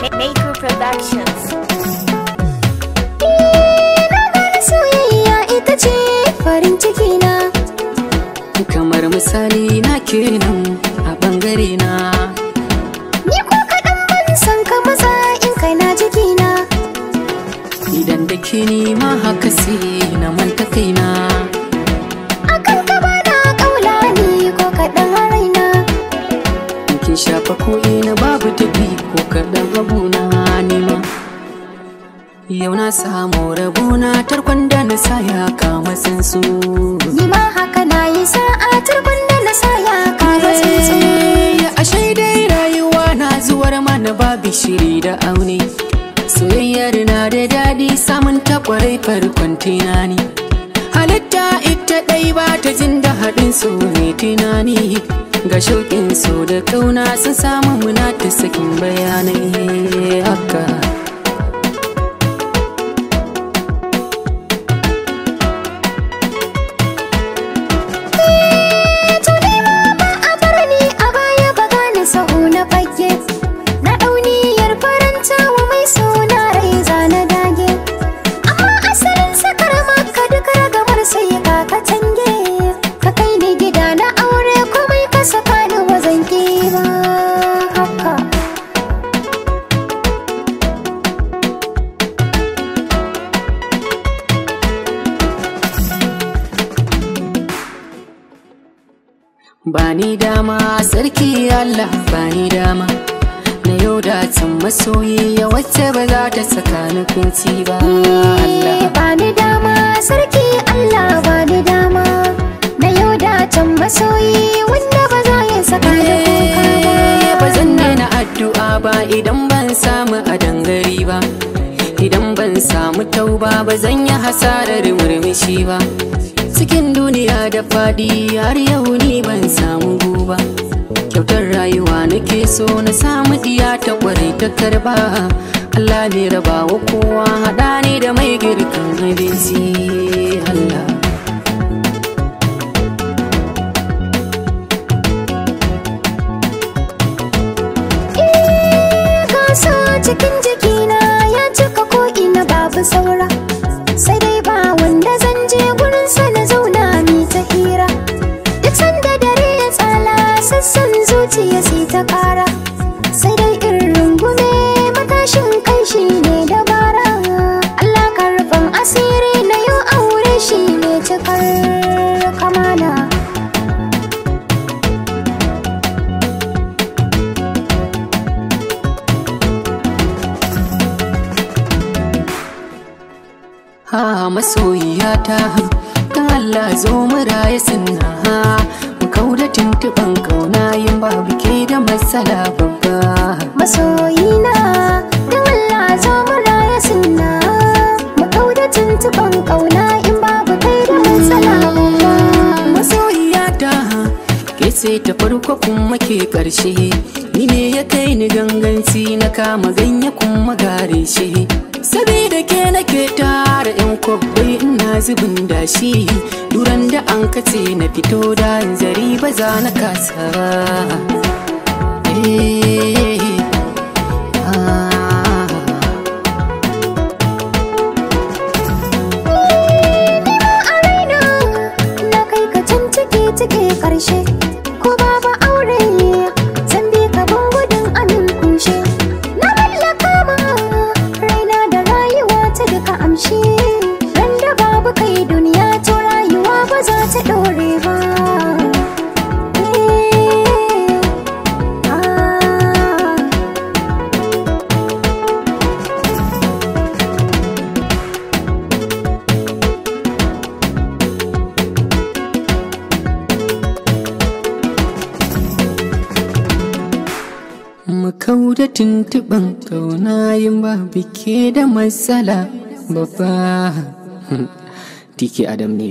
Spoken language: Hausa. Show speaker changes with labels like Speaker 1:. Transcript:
Speaker 1: Maker Productions.
Speaker 2: Na gane soyayya ita ce farin ciki na,
Speaker 3: kamar misali na kenan a bangare na.
Speaker 2: ni ko kaɗan ban san ka maza in kai na jikina.
Speaker 3: Idan da ke ni ma haka sai na manta kaina.
Speaker 2: Akan ka ba na ƙaula ni ko kaɗan a raina.
Speaker 3: Kin shafa ko ina babu tafi ko kaɗan abuna nima. Yau na samu rabona tarkon da na sa ya kama tsuntsu.
Speaker 2: Ni ma haka na yi sa'a turban da na sa ya kama tsuntsu.
Speaker 3: Ashe dai rayuwa na zuwar mana babu shiri da aune. Soyayyar na da daɗi samun ta kwarai farkon tunani. Halitta ita ɗai ba ta jin da haɗin so mai tunani. Ga shauƙin so da ƙauna sun samu muna ta sakin bayanai haka. Bani dama sarki Allah bani dama na yau da can masoyi ya wacce ba za ta saka ni kunci ba. Allah
Speaker 2: bani dama sarki Allah bani dama na yau da can masoyi wanda ba za ya saka ni kuka ba.
Speaker 3: Ba zan daina addu'a ba idan ban samu a dangari ba. Idan ban samu tauba ba zan yi hasarar murmushi ba. Cikin duniya da faɗi har yau ni ban samu guba. Kyautar rayuwa nake so na samu diya ta kwarai ta karba. Allah ne raba wa kowa haɗa ni da mai girkan abinci. Allah
Speaker 2: gasa cikin jikina ya cika ko ina babu saura. Sai dai ba wanda zan je gurin sa na zauna mi ta hira. Duk sanda dare ya tsala sassan zuciya sai ta ƙara. Sai dai irin rungume matashin kai shi ne dabara. Allah karfan asiri na yau aure shi ne cikar kamala.
Speaker 3: ha masoyiyata dan Allah zo mu raye sunna mu kauda tuntuban kauna yin babu ke da matsala babba.
Speaker 2: Masoyina dan Allah zo mu raye sunna mu kauda tuntuban kauna in babu kai da matsala babba.
Speaker 3: Masoyiyata ke ce ta farko kuma ke karshe, ni ne ya kai ni ganganci na kama ganye kuma gare shi. Sabida ke nake tara yan kwabbai ina zubin dashi. Duran da an kace na fito da zari ba za na kasa.
Speaker 2: Karshe ko babu aure zan bi ka ban gudun amin kushe. Na mallaka ma raina da rayuwa ta duka amshi. Ran da babu kai duniya to rayuwa ba za ta dore ba.
Speaker 3: Mu kauda tuntuban kauna yin babu ke da matsala babba. Tiki Adam ne.